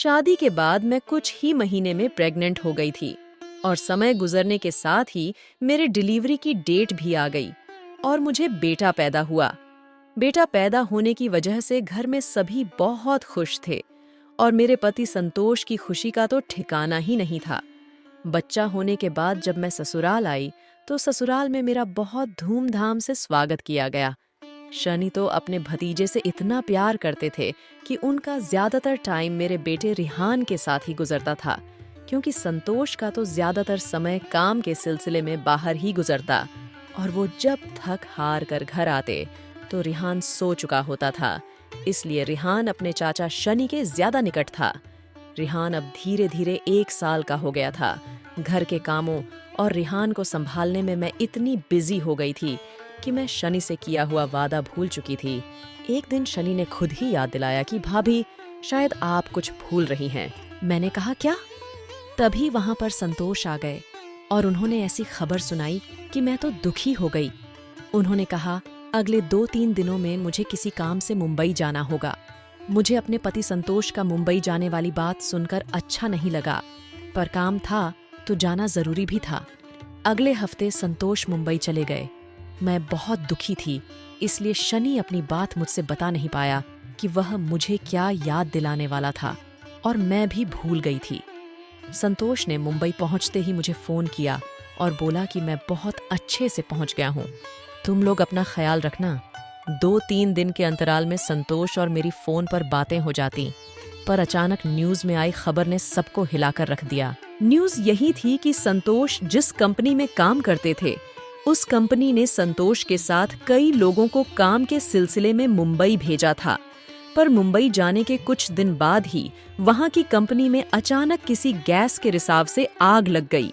शादी के बाद मैं कुछ ही महीने में प्रेग्नेंट हो गई थी और समय गुजरने के साथ ही मेरे डिलीवरी की डेट भी आ गई और मुझे बेटा पैदा हुआ। बेटा पैदा होने की वजह से घर में सभी बहुत खुश थे और मेरे पति संतोष की खुशी का तो ठिकाना ही नहीं था। बच्चा होने के बाद जब मैं ससुराल आई तो ससुराल में मेरा बहुत धूमधाम से स्वागत किया गया। शनि तो अपने भतीजे से इतना प्यार करते थे कि उनका ज्यादातर टाइम मेरे बेटे रिहान के साथ ही गुजरता था, क्योंकि संतोष का तो ज्यादातर समय काम के सिलसिले में बाहर ही गुजरता और वो जब थक हार कर घर आते तो रिहान सो चुका होता था। इसलिए रिहान अपने चाचा शनि के ज्यादा निकट था। रिहान अब धीरे धीरे 1 साल का हो गया था। घर के कामों और रिहान को संभालने में मैं इतनी बिजी हो गई थी कि मैं शनि से किया हुआ वादा भूल चुकी थी। एक दिन शनि ने खुद ही याद दिलाया कि भाभी, शायद आप कुछ भूल रही हैं। मैंने कहा क्या? तभी वहां पर संतोष आ गए और उन्होंने ऐसी खबर सुनाई कि मैं तो दुखी हो गई। उन्होंने कहा, अगले 2-3 दिनों में मुझे किसी काम से मुंबई जाना होगा। मुझे अपने पति संतोष का मुंबई जाने वाली बात सुनकर अच्छा नहीं लगा, पर काम था तो जाना जरूरी भी था। अगले हफ्ते संतोष मुंबई चले गए। मैं बहुत दुखी थी, इसलिए शनि अपनी बात मुझसे बता नहीं पाया कि वह मुझे क्या याद दिलाने वाला था, और मैं भी भूल गई थी। संतोष ने मुंबई पहुंचते ही मुझे फोन किया और बोला कि मैं बहुत अच्छे से पहुंच गया हूं, तुम लोग अपना ख्याल रखना। 2-3 दिन के अंतराल में संतोष और मेरी फोन पर बातें हो जाती, पर अचानक न्यूज में आई खबर ने सबको हिलाकर रख दिया। न्यूज यही थी कि संतोष जिस कंपनी में काम करते थे, उस कंपनी ने संतोष के साथ कई लोगों को काम के सिलसिले में मुंबई भेजा था, पर मुंबई जाने के कुछ दिन बाद ही वहां की कंपनी में अचानक किसी गैस के रिसाव से आग लग गई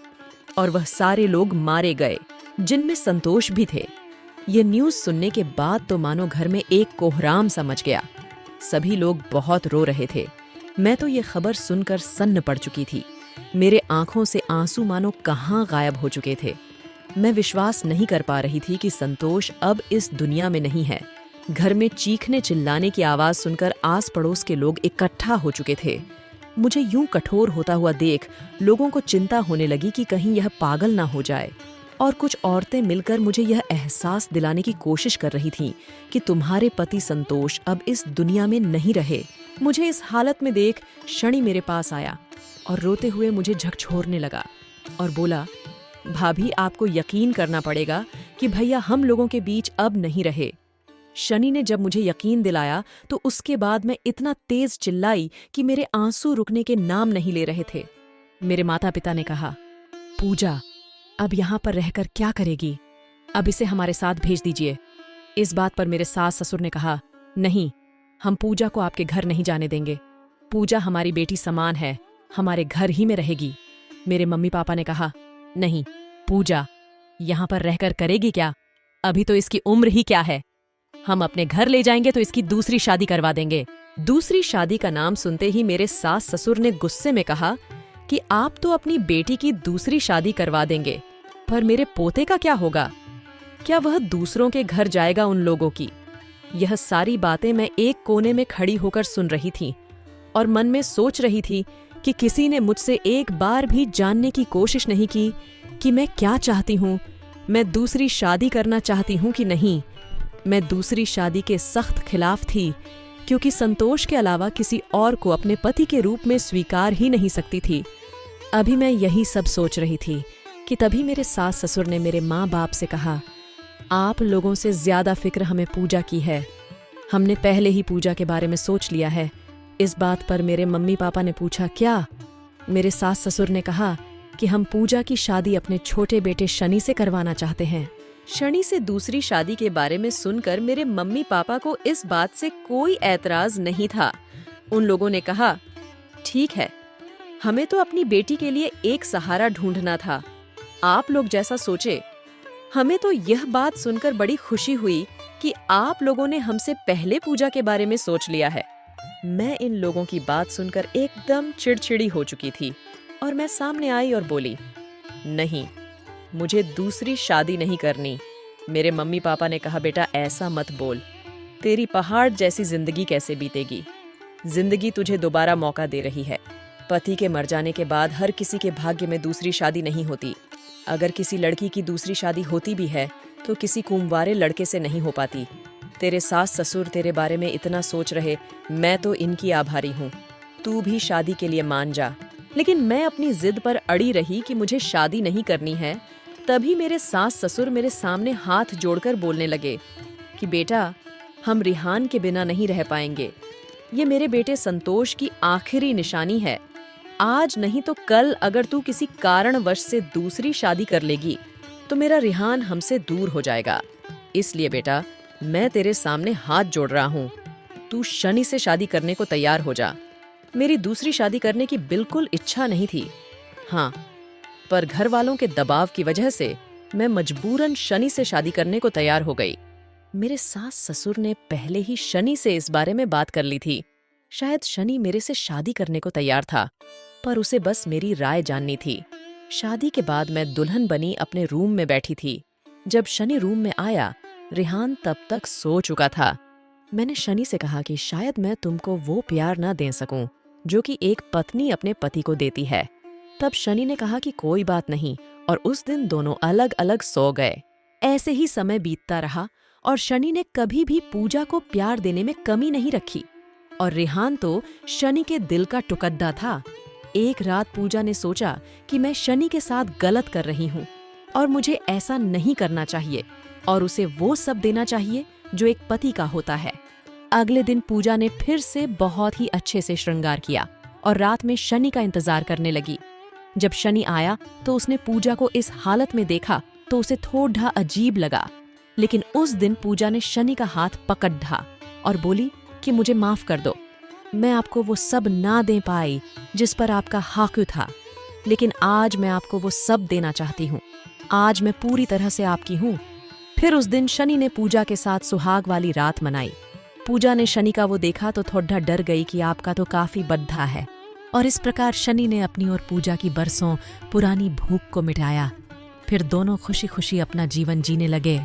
और वह सारे लोग मारे गए, जिनमें संतोष भी थे। ये न्यूज सुनने के बाद तो मानो घर में एक कोहराम सा मच गया। सभी लोग बहुत रो रहे थे। मैं तो ये खबर सुनकर सन्न पड़ चुकी थी। मेरे आंखों से आंसू मानो कहाँ गायब हो चुके थे। मैं विश्वास नहीं कर पा रही थी कि संतोष अब इस दुनिया में नहीं है। घर में चीखने चिल्लाने की आवाज सुनकर आस पड़ोस के लोग इकट्ठा हो चुके थे। मुझे यूं कठोर होता हुआ देख लोगों को चिंता होने लगी कि कहीं यह पागल ना हो जाए, और कुछ औरतें मिलकर मुझे यह एहसास दिलाने की कोशिश कर रही थीं कि तुम्हारे पति संतोष अब इस दुनिया में नहीं रहे। मुझे इस हालत में देख शनि मेरे पास आया और रोते हुए मुझे झकझोरने लगा और बोला, भाभी, आपको यकीन करना पड़ेगा कि भैया हम लोगों के बीच अब नहीं रहे। शनि ने जब मुझे यकीन दिलाया तो उसके बाद मैं इतना तेज चिल्लाई कि मेरे आंसू रुकने के नाम नहीं ले रहे थे। मेरे माता पिता ने कहा, पूजा अब यहाँ पर रहकर क्या करेगी? अब इसे हमारे साथ भेज दीजिए। इस बात पर मेरे सास ससुर ने कहा, नहीं, हम पूजा को आपके घर नहीं जाने देंगे। पूजा हमारी बेटी समान है, हमारे घर ही में रहेगी। मेरे मम्मी पापा ने कहा, नहीं, पूजा यहाँ पर रहकर करेगी क्या? अभी तो इसकी उम्र ही क्या है। हम अपने घर ले जाएंगे तो इसकी दूसरी शादी करवा देंगे। दूसरी शादी का नाम सुनते ही मेरे सास ससुर ने गुस्से में कहा कि आप तो अपनी बेटी की दूसरी शादी करवा देंगे, पर मेरे पोते का क्या होगा? क्या वह दूसरों के घर जाएगा उन लोगों की? यह सारी बातें मैं एक कोने में खड़ी होकर सुन रही थी और मन में सोच रही थी कि किसी ने मुझसे एक बार भी जानने की कोशिश नहीं की कि मैं क्या चाहती हूँ, मैं दूसरी शादी करना चाहती हूँ कि नहीं। मैं दूसरी शादी के सख्त खिलाफ थी, क्योंकि संतोष के अलावा किसी और को अपने पति के रूप में स्वीकार ही नहीं सकती थी। अभी मैं यही सब सोच रही थी कि तभी मेरे सास ससुर ने मेरे माँ बाप से कहा, आप लोगों से ज्यादा फिक्र हमें पूजा की है। हमने पहले ही पूजा के बारे में सोच लिया है। इस बात पर मेरे मम्मी पापा ने पूछा, क्या? मेरे सास ससुर ने कहा कि हम पूजा की शादी अपने छोटे बेटे शनि से करवाना चाहते हैं। शनि से दूसरी शादी के बारे में सुनकर मेरे मम्मी पापा को इस बात से कोई ऐतराज नहीं था। उन लोगों ने कहा, ठीक है, हमें तो अपनी बेटी के लिए एक सहारा ढूंढना था, आप लोग जैसा सोचे। हमें तो यह बात सुनकर बड़ी खुशी हुई कि आप लोगों ने हमसे पहले पूजा के बारे में सोच लिया है। मैं इन लोगों की बात सुनकर एकदम चिड़चिड़ी हो चुकी थी और मैं सामने आई और बोली, नहीं, मुझे दूसरी शादी नहीं करनी। मेरे मम्मी पापा ने कहा, बेटा ऐसा मत बोल, तेरी पहाड़ जैसी जिंदगी कैसे बीतेगी? जिंदगी तुझे दोबारा मौका दे रही है। पति के मर जाने के बाद हर किसी के भाग्य में दूसरी शादी नहीं होती। अगर किसी लड़की की दूसरी शादी होती भी है तो किसी कुंवारे लड़के से नहीं हो पाती। तेरे सास ससुर तेरे बारे में इतना सोच रहे, मैं तो इनकी आभारी हूँ। तू भी शादी के लिए मान जा। लेकिन मैं अपनी जिद पर अड़ी रही कि मुझे शादी नहीं करनी है। तभी मेरे सास ससुर मेरे सामने हाथ जोड़कर बोलने लगे कि बेटा, हम रिहान के बिना नहीं रह पाएंगे। ये मेरे बेटे संतोष की आखिरी निशानी है। आज नहीं तो कल अगर तू किसी कारणवश से दूसरी शादी कर लेगी तो मेरा रिहान हमसे दूर हो जाएगा। इसलिए बेटा, मैं तेरे सामने हाथ जोड़ रहा हूँ। तू शनि से शादी करने को तैयार हो जा। मेरी दूसरी शादी करने की बिल्कुल इच्छा नहीं थी। हाँ, पर घर वालों के दबाव की वजह से मैं मजबूरन शनि से शादी करने को तैयार हो गई। मेरे सास ससुर ने पहले ही शनि से इस बारे में बात कर ली थी। शायद शनि मेरे से शादी करने को तैयार था, पर उसे बस मेरी राय जाननी थी। शादी के बाद मैं दुल्हन बनी अपने रूम में बैठी थी। जब शनि रूम में आया, रिहान तब तक सो चुका था। मैंने शनि से कहा कि शायद मैं तुमको वो प्यार ना दे सकूं जो कि एक पत्नी अपने पति को देती है। तब शनि ने कहा कि कोई बात नहीं, और उस दिन दोनों अलग अलग सो गए। ऐसे ही समय बीतता रहा और शनि ने कभी भी पूजा को प्यार देने में कमी नहीं रखी। और रिहान तो शनि के दिल का टुकड़ा था। एक रात पूजा ने सोचा कि मैं शनि के साथ गलत कर रही हूँ और मुझे ऐसा नहीं करना चाहिए और उसे वो सब देना चाहिए जो एक पति का होता है। अगले दिन पूजा ने फिर से बहुत ही अच्छे से श्रृंगार किया और रात में शनि का इंतजार करने लगी। जब शनि आया तो उसने पूजा को इस हालत में देखा तो उसे थोड़ा अजीब लगा। लेकिन उस दिन पूजा ने शनि का हाथ पकड़ ढा और बोली कि मुझे माफ कर दो। मैं आपको वो सब ना दे पाई जिस पर आपका हक था, लेकिन आज मैं आपको वो सब देना चाहती हूँ। आज मैं पूरी तरह से आपकी हूँ। फिर उस दिन शनि ने पूजा के साथ सुहाग वाली रात मनाई। पूजा ने शनि का वो देखा तो थोड़ा डर गई कि आपका तो काफी बद्धा है। और इस प्रकार शनि ने अपनी और पूजा की बरसों पुरानी भूख को मिटाया। फिर दोनों खुशी खुशी अपना जीवन जीने लगे।